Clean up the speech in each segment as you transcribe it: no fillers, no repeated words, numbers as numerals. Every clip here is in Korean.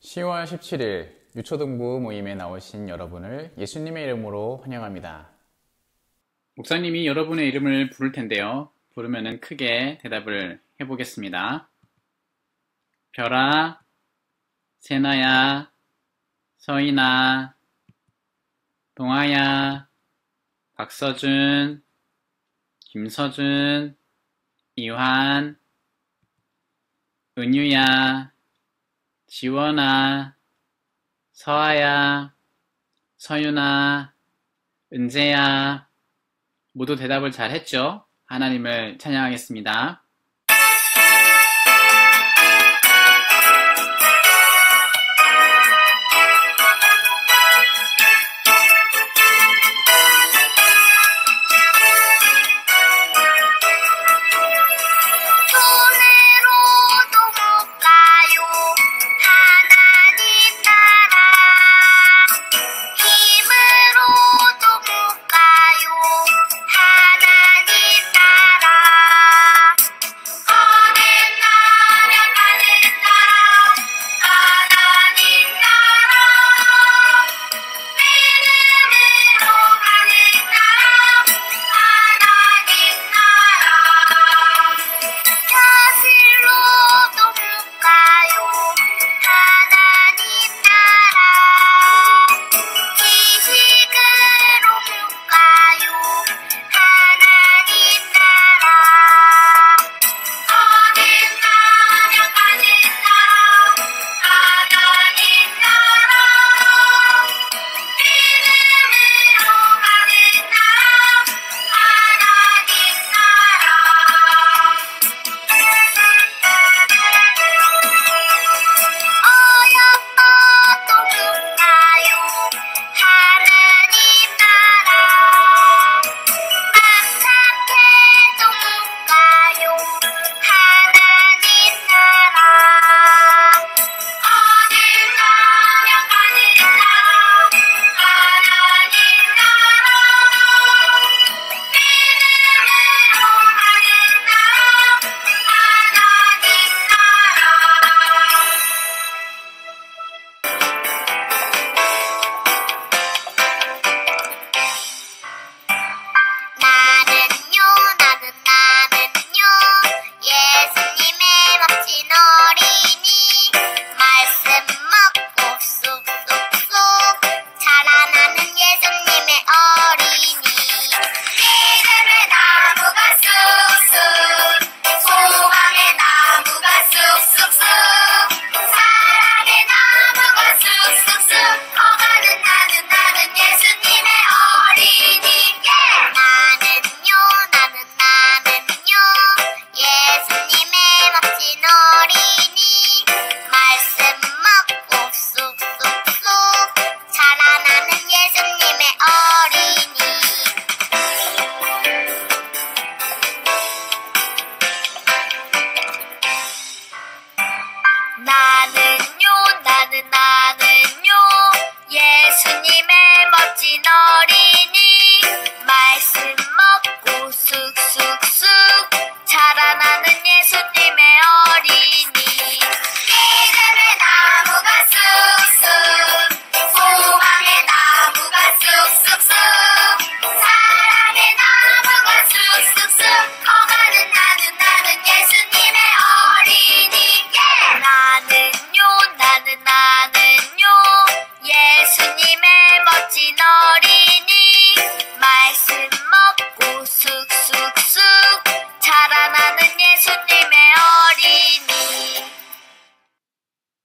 10월 17일 유초등부 모임에 나오신 여러분을 예수님의 이름으로 환영합니다. 목사님이 여러분의 이름을 부를 텐데요. 부르면은 크게 대답을 해보겠습니다. 별아, 세나야, 서인아, 동아야, 박서준, 김서준, 이환, 은유야, 지원아, 서아야, 서윤아, 은재야, 모두 대답을 잘 했죠? 하나님을 찬양하겠습니다.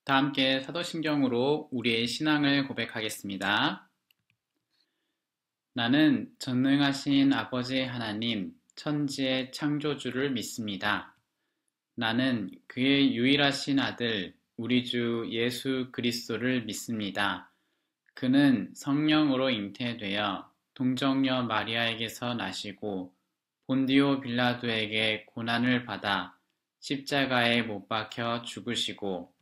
다 함께 사도신경으로 우리의 신앙을 고백하겠습니다. 나는 전능하신 아버지 하나님, 천지의 창조주를 믿습니다. 나는 그의 유일하신 아들, 우리 주 예수 그리스도를 믿습니다. 그는 성령으로 잉태되어 동정녀 마리아에게서 나시고 본디오 빌라도에게 고난을 받아 십자가에 못 박혀 죽으시고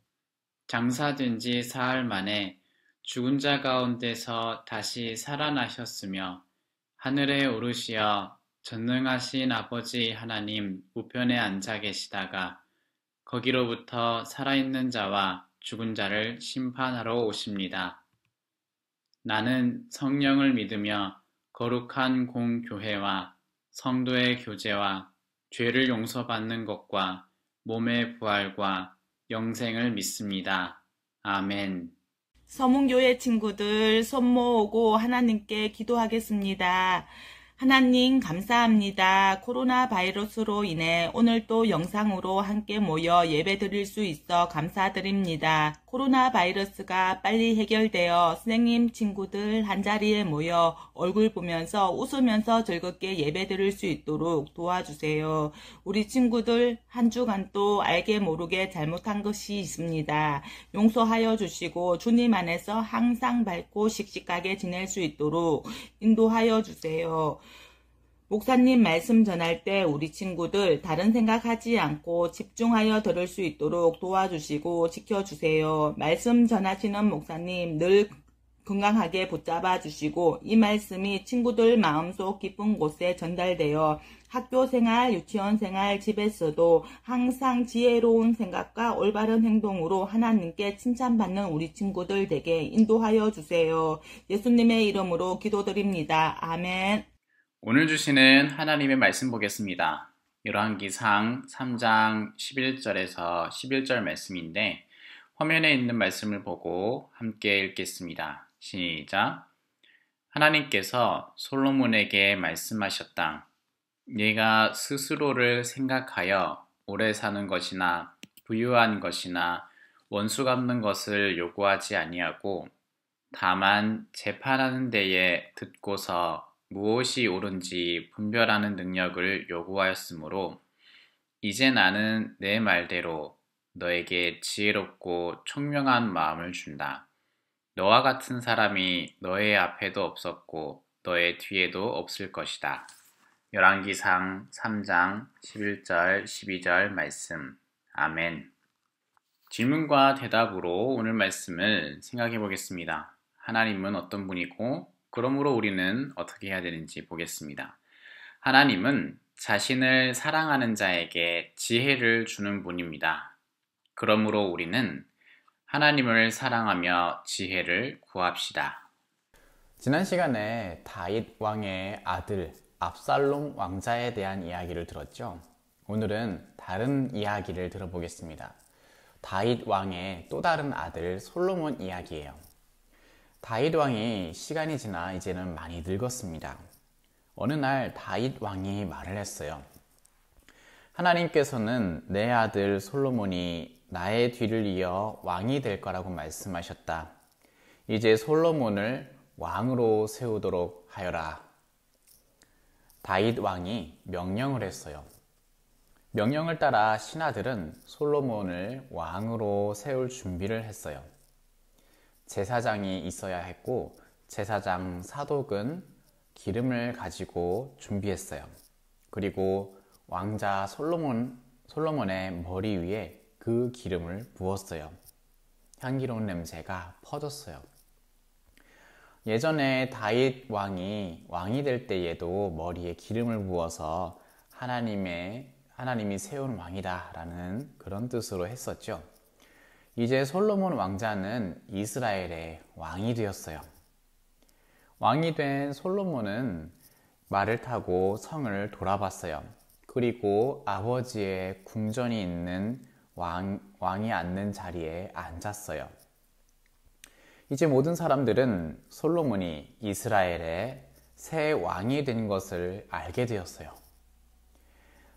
장사된 지 사흘 만에 죽은 자 가운데서 다시 살아나셨으며 하늘에 오르시어 전능하신 아버지 하나님 우편에 앉아 계시다가 거기로부터 살아있는 자와 죽은 자를 심판하러 오십니다. 나는 성령을 믿으며 거룩한 공교회와 성도의 교제와 죄를 용서받는 것과 몸의 부활과 영생을 믿습니다. 아멘. 서문교회 친구들 손 모으고 하나님께 기도하겠습니다. 하나님 감사합니다. 코로나 바이러스로 인해 오늘 또 영상으로 함께 모여 예배 드릴 수 있어 감사드립니다. 코로나 바이러스가 빨리 해결되어 선생님 친구들 한자리에 모여 얼굴 보면서 웃으면서 즐겁게 예배 드릴 수 있도록 도와주세요. 우리 친구들 한 주간 또 알게 모르게 잘못한 것이 있습니다. 용서하여 주시고 주님 안에서 항상 밝고 씩씩하게 지낼 수 있도록 인도하여 주세요. 목사님 말씀 전할 때 우리 친구들 다른 생각하지 않고 집중하여 들을 수 있도록 도와주시고 지켜주세요. 말씀 전하시는 목사님 늘 건강하게 붙잡아 주시고 이 말씀이 친구들 마음속 깊은 곳에 전달되어 학교 생활, 유치원 생활, 집에서도 항상 지혜로운 생각과 올바른 행동으로 하나님께 칭찬받는 우리 친구들 되게 인도하여 주세요. 예수님의 이름으로 기도드립니다. 아멘. 오늘 주시는 하나님의 말씀 보겠습니다. 열왕기상 3장 11절에서 11절 말씀인데 화면에 있는 말씀을 보고 함께 읽겠습니다. 시작. 하나님께서 솔로몬에게 말씀하셨다. 네가 스스로를 생각하여 오래 사는 것이나 부유한 것이나 원수 갚는 것을 요구하지 아니하고 다만 재판하는 데에 듣고서 무엇이 옳은지 분별하는 능력을 요구하였으므로 이제 나는 내 말대로 너에게 지혜롭고 총명한 마음을 준다. 너와 같은 사람이 너의 앞에도 없었고 너의 뒤에도 없을 것이다. 열왕기상 3장 11절 12절 말씀. 아멘. 질문과 대답으로 오늘 말씀을 생각해 보겠습니다. 하나님은 어떤 분이고 그러므로 우리는 어떻게 해야 되는지 보겠습니다. 하나님은 자신을 사랑하는 자에게 지혜를 주는 분입니다. 그러므로 우리는 하나님을 사랑하며 지혜를 구합시다. 지난 시간에 다윗 왕의 아들 압살롬 왕자에 대한 이야기를 들었죠. 오늘은 다른 이야기를 들어보겠습니다. 다윗 왕의 또 다른 아들 솔로몬 이야기예요. 다윗 왕이 시간이 지나 이제는 많이 늙었습니다. 어느 날 다윗 왕이 말을 했어요. 하나님께서는 내 아들 솔로몬이 나의 뒤를 이어 왕이 될 거라고 말씀하셨다. 이제 솔로몬을 왕으로 세우도록 하여라. 다윗 왕이 명령을 했어요. 명령을 따라 신하들은 솔로몬을 왕으로 세울 준비를 했어요. 제사장이 있어야 했고 제사장 사독은 기름을 가지고 준비했어요. 그리고 왕자 솔로몬의 머리 위에 그 기름을 부었어요. 향기로운 냄새가 퍼졌어요. 예전에 다윗 왕이 될 때에도 머리에 기름을 부어서 하나님이 세운 왕이다 라는 그런 뜻으로 했었죠. 이제 솔로몬 왕자는 이스라엘의 왕이 되었어요. 왕이 된 솔로몬은 말을 타고 성을 돌아봤어요. 그리고 아버지의 궁전이 있는 왕이 앉는 자리에 앉았어요. 이제 모든 사람들은 솔로몬이 이스라엘의 새 왕이 된 것을 알게 되었어요.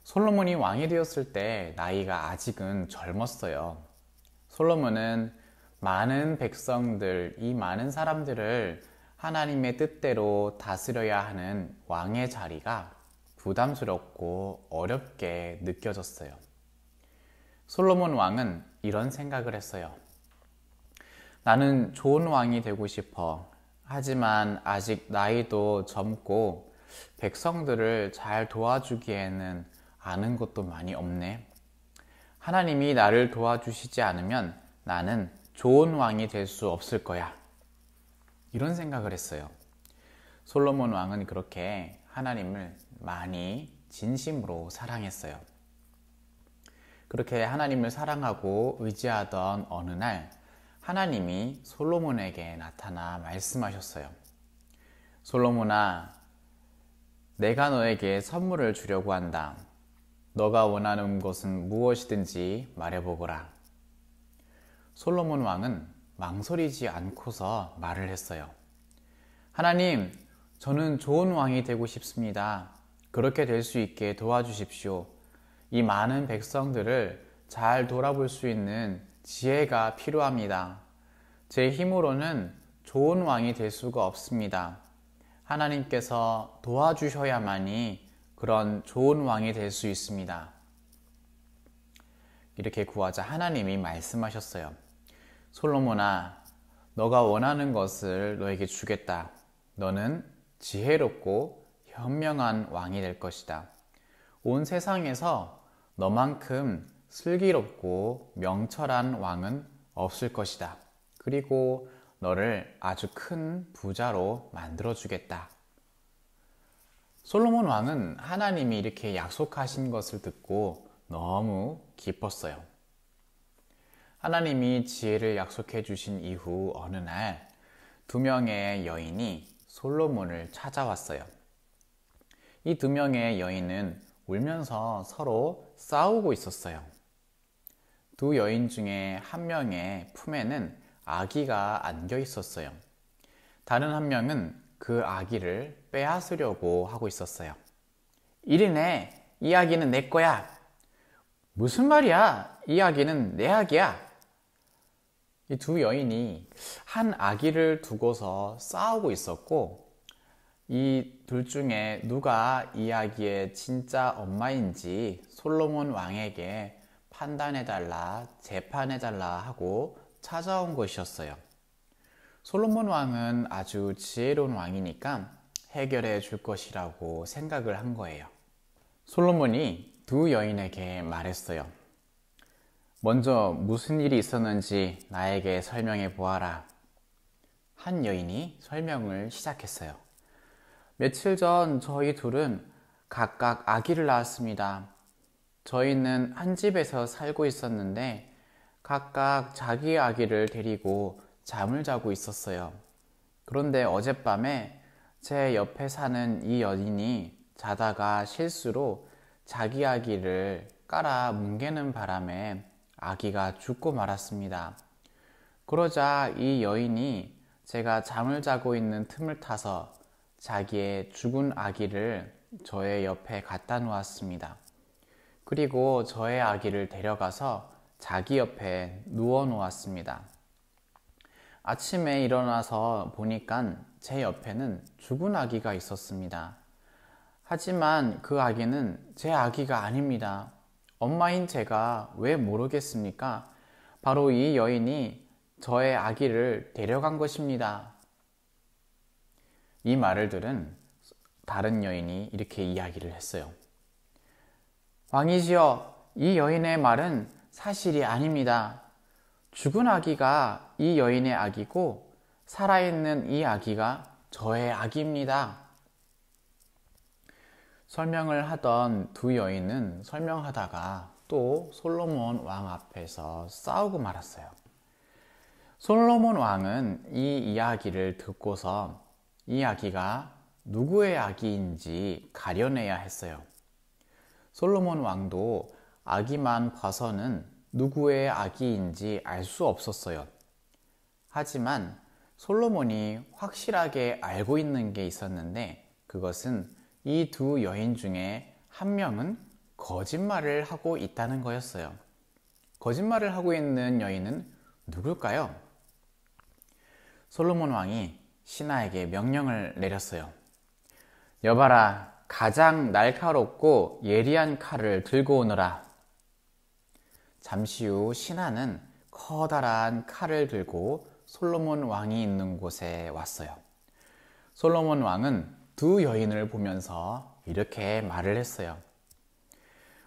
솔로몬이 왕이 되었을 때 나이가 아직은 젊었어요. 솔로몬은 많은 백성들, 이 많은 사람들을 하나님의 뜻대로 다스려야 하는 왕의 자리가 부담스럽고 어렵게 느껴졌어요. 솔로몬 왕은 이런 생각을 했어요. 나는 좋은 왕이 되고 싶어. 하지만 아직 나이도 젊고 백성들을 잘 도와주기에는 아는 것도 많이 없네. 하나님이 나를 도와주시지 않으면 나는 좋은 왕이 될 수 없을 거야. 이런 생각을 했어요. 솔로몬 왕은 그렇게 하나님을 많이 진심으로 사랑했어요. 그렇게 하나님을 사랑하고 의지하던 어느 날 하나님이 솔로몬에게 나타나 말씀하셨어요. 솔로몬아, 내가 너에게 선물을 주려고 한다. 너가 원하는 것은 무엇이든지 말해보거라. 솔로몬 왕은 망설이지 않고서 말을 했어요. 하나님, 저는 좋은 왕이 되고 싶습니다. 그렇게 될 수 있게 도와주십시오. 이 많은 백성들을 잘 돌아볼 수 있는 지혜가 필요합니다. 제 힘으로는 좋은 왕이 될 수가 없습니다. 하나님께서 도와주셔야만이 그런 좋은 왕이 될 수 있습니다. 이렇게 구하자 하나님이 말씀하셨어요. 솔로몬아, 너가 원하는 것을 너에게 주겠다. 너는 지혜롭고 현명한 왕이 될 것이다. 온 세상에서 너만큼 슬기롭고 명철한 왕은 없을 것이다. 그리고 너를 아주 큰 부자로 만들어주겠다. 솔로몬 왕은 하나님이 이렇게 약속하신 것을 듣고 너무 기뻤어요. 하나님이 지혜를 약속해 주신 이후 어느 날 2명의 여인이 솔로몬을 찾아왔어요. 이 2명의 여인은 울면서 서로 싸우고 있었어요. 2 여인 중에 한 명의 품에는 아기가 안겨 있었어요. 다른 한 명은 그 아기를 빼앗으려고 하고 있었어요. 이리네, 이 아기는 내 거야. 무슨 말이야? 이 아기는 내 아기야. 이 2 여인이 한 아기를 두고서 싸우고 있었고, 이 둘 중에 누가 이 아기의 진짜 엄마인지 솔로몬 왕에게 판단해달라, 재판해달라 하고 찾아온 것이었어요. 솔로몬 왕은 아주 지혜로운 왕이니까 해결해 줄 것이라고 생각을 한 거예요. 솔로몬이 2 여인에게 말했어요. 먼저 무슨 일이 있었는지 나에게 설명해 보아라. 한 여인이 설명을 시작했어요. 며칠 전 저희 둘은 각각 아기를 낳았습니다. 저희는 한 집에서 살고 있었는데 각각 자기 아기를 데리고 잠을 자고 있었어요. 그런데 어젯밤에 제 옆에 사는 이 여인이 자다가 실수로 자기 아기를 깔아 뭉개는 바람에 아기가 죽고 말았습니다. 그러자 이 여인이 제가 잠을 자고 있는 틈을 타서 자기의 죽은 아기를 저의 옆에 갖다 놓았습니다. 그리고 저의 아기를 데려가서 자기 옆에 누워 놓았습니다. 아침에 일어나서 보니까 제 옆에는 죽은 아기가 있었습니다. 하지만 그 아기는 제 아기가 아닙니다. 엄마인 제가 왜 모르겠습니까? 바로 이 여인이 저의 아기를 데려간 것입니다. 이 말을 들은 다른 여인이 이렇게 이야기를 했어요. 왕이시여, 이 여인의 말은 사실이 아닙니다. 죽은 아기가 이 여인의 아기고 살아있는 이 아기가 저의 아기입니다. 설명을 하던 2 여인은 설명하다가 또 솔로몬 왕 앞에서 싸우고 말았어요. 솔로몬 왕은 이 이야기를 듣고서 이 아기가 누구의 아기인지 가려내야 했어요. 솔로몬 왕도 아기만 봐서는 누구의 아기인지 알 수 없었어요. 하지만 솔로몬이 확실하게 알고 있는 게 있었는데 그것은 이 2 여인 중에 한 명은 거짓말을 하고 있다는 거였어요. 거짓말을 하고 있는 여인은 누굴까요? 솔로몬 왕이 신하에게 명령을 내렸어요. 여봐라, 가장 날카롭고 예리한 칼을 들고 오너라. 잠시 후 신하는 커다란 칼을 들고 솔로몬 왕이 있는 곳에 왔어요. 솔로몬 왕은 2 여인을 보면서 이렇게 말을 했어요.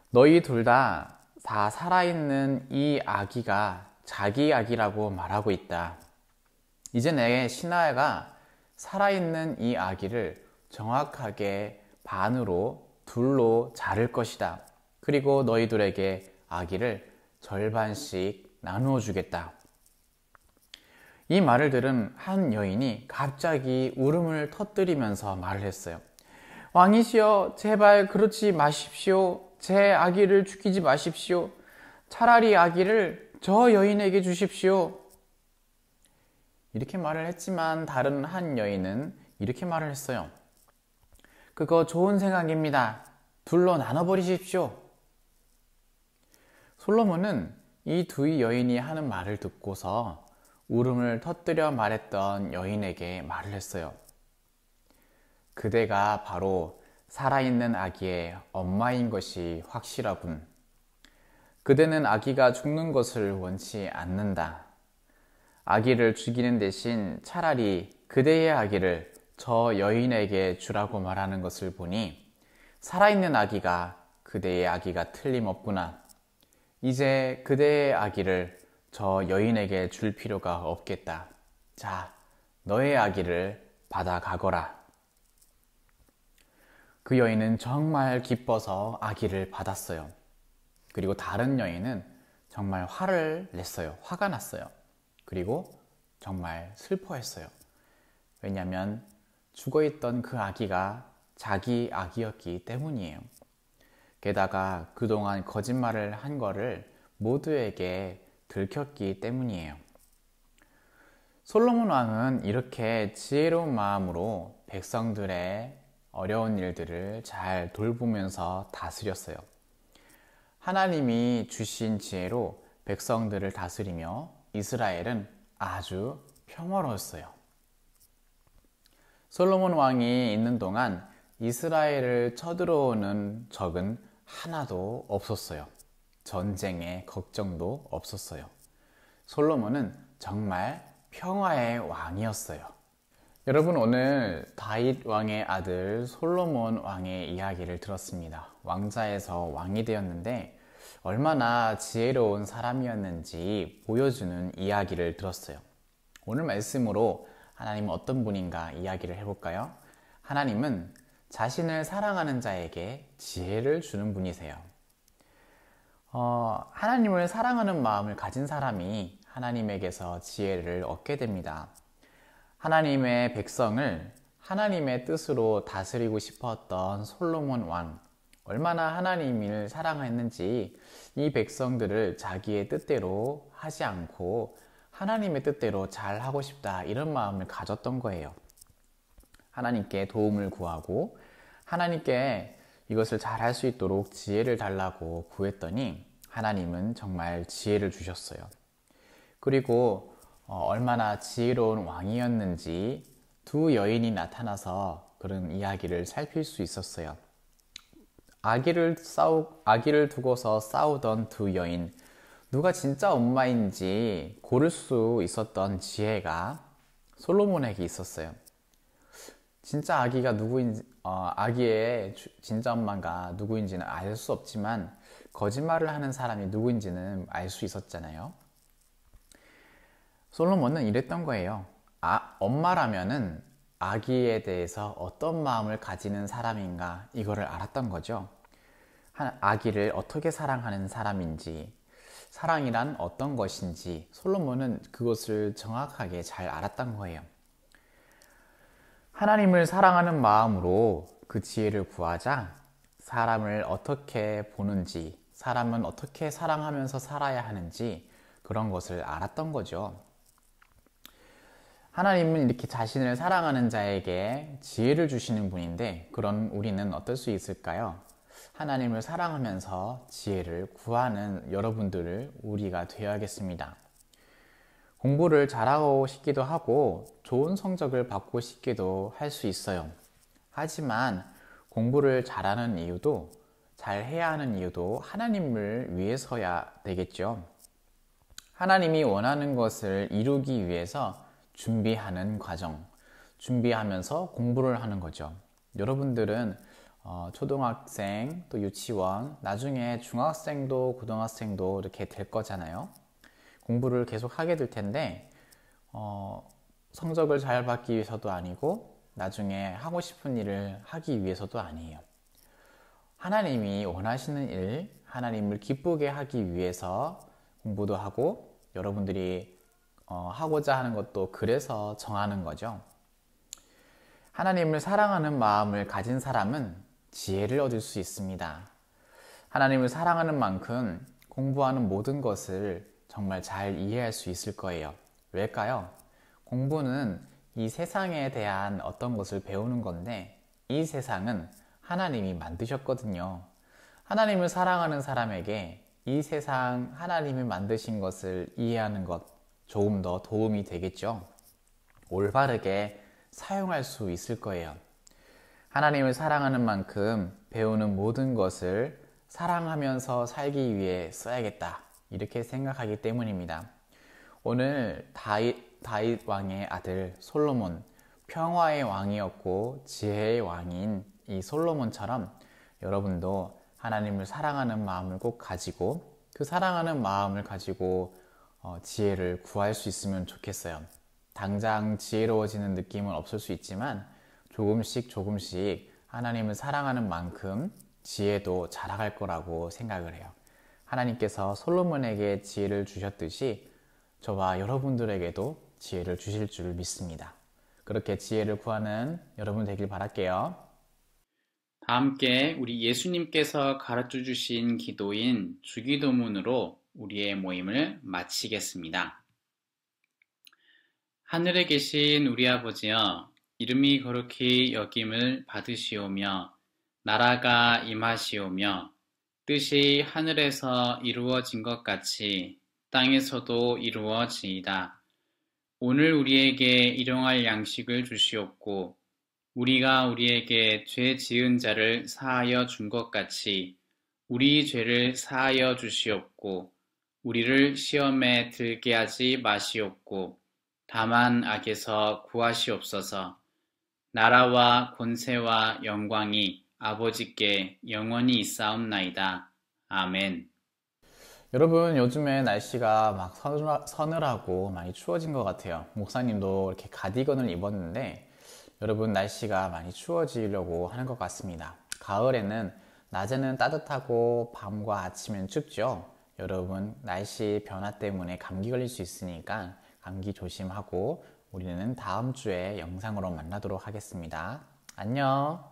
너희 둘 다 살아있는 이 아기가 자기 아기라고 말하고 있다. 이제 내 신하가 살아있는 이 아기를 정확하게 반으로 둘로 자를 것이다. 그리고 너희들에게 아기를 절반씩 나누어 주겠다. 이 말을 들은 한 여인이 갑자기 울음을 터뜨리면서 말을 했어요. 왕이시여, 제발 그렇지 마십시오. 제 아기를 죽이지 마십시오. 차라리 아기를 저 여인에게 주십시오. 이렇게 말을 했지만 다른 한 여인은 이렇게 말을 했어요. 그거 좋은 생각입니다. 둘로 나눠버리십시오. 솔로몬은 이 두 여인이 하는 말을 듣고서 울음을 터뜨려 말했던 여인에게 말을 했어요. 그대가 바로 살아있는 아기의 엄마인 것이 확실하군. 그대는 아기가 죽는 것을 원치 않는다. 아기를 죽이는 대신 차라리 그대의 아기를 저 여인에게 주라고 말하는 것을 보니 살아있는 아기가 그대의 아기가 틀림없구나. 이제 그대의 아기를 저 여인에게 줄 필요가 없겠다. 자, 너의 아기를 받아가거라. 그 여인은 정말 기뻐서 아기를 받았어요. 그리고 다른 여인은 정말 화를 냈어요. 화가 났어요. 그리고 정말 슬퍼했어요. 왜냐하면 죽어있던 그 아기가 자기 아기였기 때문이에요. 게다가 그동안 거짓말을 한 거를 모두에게 들켰기 때문이에요. 솔로몬 왕은 이렇게 지혜로운 마음으로 백성들의 어려운 일들을 잘 돌보면서 다스렸어요. 하나님이 주신 지혜로 백성들을 다스리며 이스라엘은 아주 평화로웠어요. 솔로몬 왕이 있는 동안 이스라엘을 쳐들어오는 적은 하나도 없었어요. 전쟁의 걱정도 없었어요. 솔로몬은 정말 평화의 왕이었어요. 여러분, 오늘 다윗 왕의 아들 솔로몬 왕의 이야기를 들었습니다. 왕자에서 왕이 되었는데 얼마나 지혜로운 사람이었는지 보여주는 이야기를 들었어요. 오늘 말씀으로 하나님은 어떤 분인가 이야기를 해볼까요? 하나님은 자신을 사랑하는 자에게 지혜를 주는 분이세요. 하나님을 사랑하는 마음을 가진 사람이 하나님에게서 지혜를 얻게 됩니다. 하나님의 백성을 하나님의 뜻으로 다스리고 싶었던 솔로몬 왕, 얼마나 하나님을 사랑했는지 이 백성들을 자기의 뜻대로 하지 않고 하나님의 뜻대로 잘 하고 싶다, 이런 마음을 가졌던 거예요. 하나님께 도움을 구하고 하나님께 이것을 잘 할 수 있도록 지혜를 달라고 구했더니 하나님은 정말 지혜를 주셨어요. 그리고 얼마나 지혜로운 왕이었는지 두 여인이 나타나서 그런 이야기를 살필 수 있었어요. 아기를 두고서 싸우던 두 여인, 누가 진짜 엄마인지 고를 수 있었던 지혜가 솔로몬에게 있었어요. 진짜 아기의 진짜 엄마가 누구인지는 알 수 없지만 거짓말을 하는 사람이 누구인지는 알 수 있었잖아요. 솔로몬은 이랬던 거예요. 엄마라면은 아기에 대해서 어떤 마음을 가지는 사람인가, 이거를 알았던 거죠. 아기를 어떻게 사랑하는 사람인지, 사랑이란 어떤 것인지 솔로몬은 그것을 정확하게 잘 알았던 거예요. 하나님을 사랑하는 마음으로 그 지혜를 구하자 사람을 어떻게 보는지, 사람은 어떻게 사랑하면서 살아야 하는지 그런 것을 알았던 거죠. 하나님은 이렇게 자신을 사랑하는 자에게 지혜를 주시는 분인데, 그런 우리는 어떨 수 있을까요? 하나님을 사랑하면서 지혜를 구하는 여러분들을 우리가 되어야겠습니다. 공부를 잘하고 싶기도 하고 좋은 성적을 받고 싶기도 할 수 있어요. 하지만 공부를 잘하는 이유도, 잘 해야 하는 이유도 하나님을 위해서야 되겠죠. 하나님이 원하는 것을 이루기 위해서 준비하는 과정, 준비하면서 공부를 하는 거죠. 여러분들은 초등학생, 또 유치원, 나중에 중학생도 고등학생도 이렇게 될 거잖아요. 공부를 계속 하게 될 텐데 성적을 잘 받기 위해서도 아니고 나중에 하고 싶은 일을 하기 위해서도 아니에요. 하나님이 원하시는 일, 하나님을 기쁘게 하기 위해서 공부도 하고, 여러분들이 하고자 하는 것도 그래서 정하는 거죠. 하나님을 사랑하는 마음을 가진 사람은 지혜를 얻을 수 있습니다. 하나님을 사랑하는 만큼 공부하는 모든 것을 정말 잘 이해할 수 있을 거예요. 왜일까요? 공부는 이 세상에 대한 어떤 것을 배우는 건데 이 세상은 하나님이 만드셨거든요. 하나님을 사랑하는 사람에게 이 세상 하나님이 만드신 것을 이해하는 것 조금 더 도움이 되겠죠. 올바르게 사용할 수 있을 거예요. 하나님을 사랑하는 만큼 배우는 모든 것을 사랑하면서 살기 위해 써야겠다. 이렇게 생각하기 때문입니다. 오늘 다윗 왕의 아들 솔로몬, 평화의 왕이었고 지혜의 왕인 이 솔로몬처럼 여러분도 하나님을 사랑하는 마음을 꼭 가지고 그 사랑하는 마음을 가지고 지혜를 구할 수 있으면 좋겠어요. 당장 지혜로워지는 느낌은 없을 수 있지만 조금씩 하나님을 사랑하는 만큼 지혜도 자라갈 거라고 생각을 해요. 하나님께서 솔로몬에게 지혜를 주셨듯이 저와 여러분들에게도 지혜를 주실 줄 믿습니다. 그렇게 지혜를 구하는 여러분 되길 바랄게요. 다 함께 우리 예수님께서 가르쳐 주신 기도인 주기도문으로 우리의 모임을 마치겠습니다. 하늘에 계신 우리 아버지여, 이름이 거룩히 여김을 받으시오며 나라가 임하시오며 뜻이 하늘에서 이루어진 것 같이 땅에서도 이루어지이다. 오늘 우리에게 일용할 양식을 주시옵고 우리가 우리에게 죄 지은 자를 사하여 준 것 같이 우리 죄를 사하여 주시옵고 우리를 시험에 들게 하지 마시옵고 다만 악에서 구하시옵소서. 나라와 권세와 영광이 아버지께 영원히 있사옵나이다. 아멘. 여러분, 요즘에 날씨가 막 서늘하고 많이 추워진 것 같아요. 목사님도 이렇게 가디건을 입었는데 여러분, 날씨가 많이 추워지려고 하는 것 같습니다. 가을에는 낮에는 따뜻하고 밤과 아침엔 춥죠. 여러분, 날씨 변화 때문에 감기 걸릴 수 있으니까 감기 조심하고 우리는 다음 주에 영상으로 만나도록 하겠습니다. 안녕.